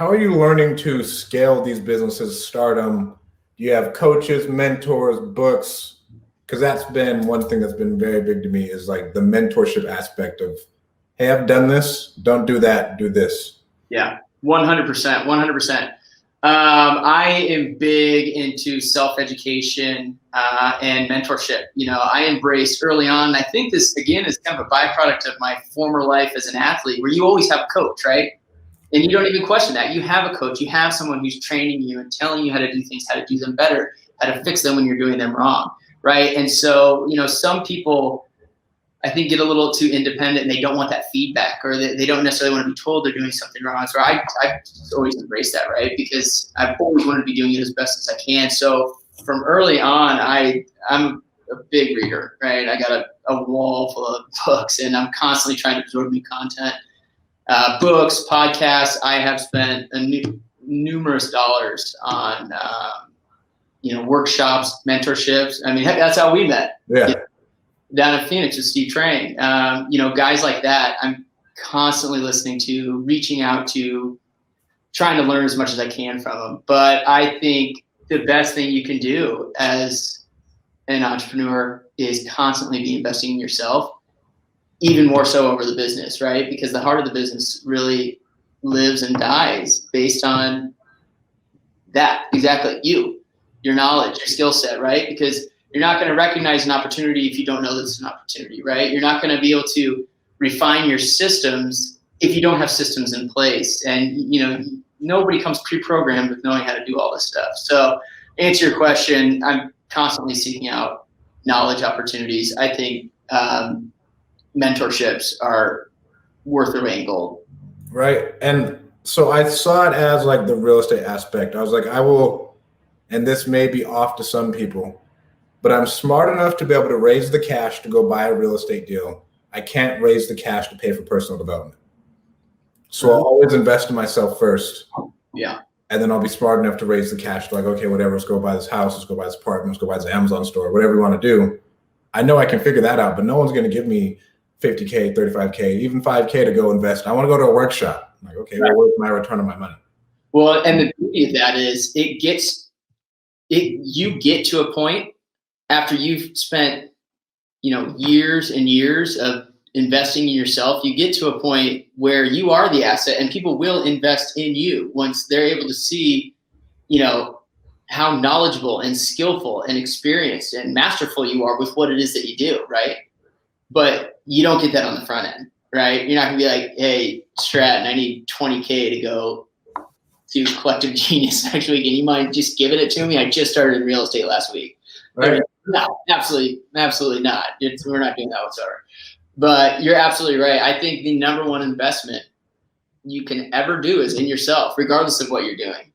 how are you learning to scale these businesses, start them? Do you have coaches, mentors, books? Because that's been one thing that's been very big to me is like the mentorship aspect of, hey, I've done this, don't do that, do this. Yeah, 100%, 100%. I am big into self-education and mentorship. I embraced early on, I think this, again, is kind of a byproduct of my former life as an athlete, where you always have a coach, right? And you don't even question that. You have a coach. You have someone who's training you and telling you how to do things, how to do them better, how to fix them when you're doing them wrong, right? And so, some people, I think, get a little too independent and they don't want that feedback, or they don't necessarily want to be told they're doing something wrong. So I always embrace that, right? Because I've always wanted to be doing it as best as I can. So from early on, I'm a big reader, right? I got a wall full of books, and I'm constantly trying to absorb new content. Books, podcasts. I have spent numerous dollars on, workshops, mentorships. I mean, heck, that's how we met. Yeah. Down in Phoenix with Steve Trang. Guys like that, I'm constantly listening to, reaching out to, trying to learn as much as I can from them. But I think the best thing you can do as an entrepreneur is constantly be investing in yourself, even more so over the business, right? Because the heart of the business really lives and dies based on that, exactly, your knowledge, your skill set, right? Because you're not going to recognize an opportunity if you don't know that it's an opportunity, right? You're not going to be able to refine your systems if you don't have systems in place. And, nobody comes pre-programmed with knowing how to do all this stuff. So to answer your question, I'm constantly seeking out knowledge opportunities. I think mentorships are worth their weight in gold. Right. And so I saw it as like the real estate aspect. I was like, I will, and this may be off to some people, but I'm smart enough to be able to raise the cash to go buy a real estate deal. I can't raise the cash to pay for personal development. So I'll always invest in myself first. Yeah. And then I'll be smart enough to raise the cash to like, okay, whatever, let's go buy this house, let's go buy this apartment, let's go buy this Amazon store, whatever you want to do. I know I can figure that out, but no one's going to give me $50K, $35K, even $5K to go invest. I want to go to a workshop. I'm like, okay, well, where's my return on my money? Well, and the beauty of that is you get to a point after you've spent, years and years of investing in yourself, you get to a point where you are the asset, and people will invest in you once they're able to see, how knowledgeable and skillful and experienced and masterful you are with what it is that you do, right? But you don't get that on the front end, right? You're not gonna be like, hey, Stratton, I need 20K to go to Collective Genius next week, and you mind just giving it to me? I just started in real estate last week. Right. No, absolutely not. We're not doing that whatsoever. But you're absolutely right. I think the number one investment you can ever do is in yourself, regardless of what you're doing.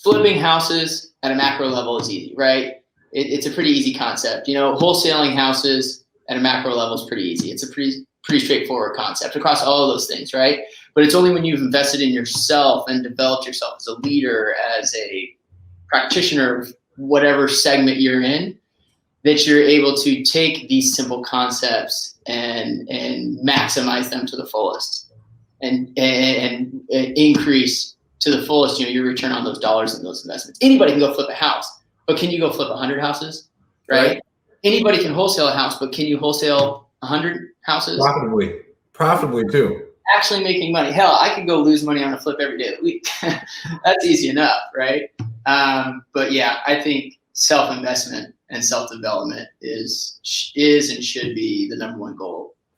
Flipping houses at a macro level is easy, right? It's a pretty easy concept. Wholesaling houses at a macro level is pretty easy. It's a pretty straightforward concept across all of those things, right? But it's only when you've invested in yourself and developed yourself as a leader, as a practitioner of whatever segment you're in, that you're able to take these simple concepts and maximize them to the fullest and increase to the fullest, your return on those dollars and those investments. Anybody can go flip a house, but can you go flip 100 houses, right? Anybody can wholesale a house, but can you wholesale 100 houses? Profitably too. Actually making money. Hell, I could go lose money on a flip every day of the week. That's easy enough, right? But yeah, I think self-investment and self-development is and should be the number one goal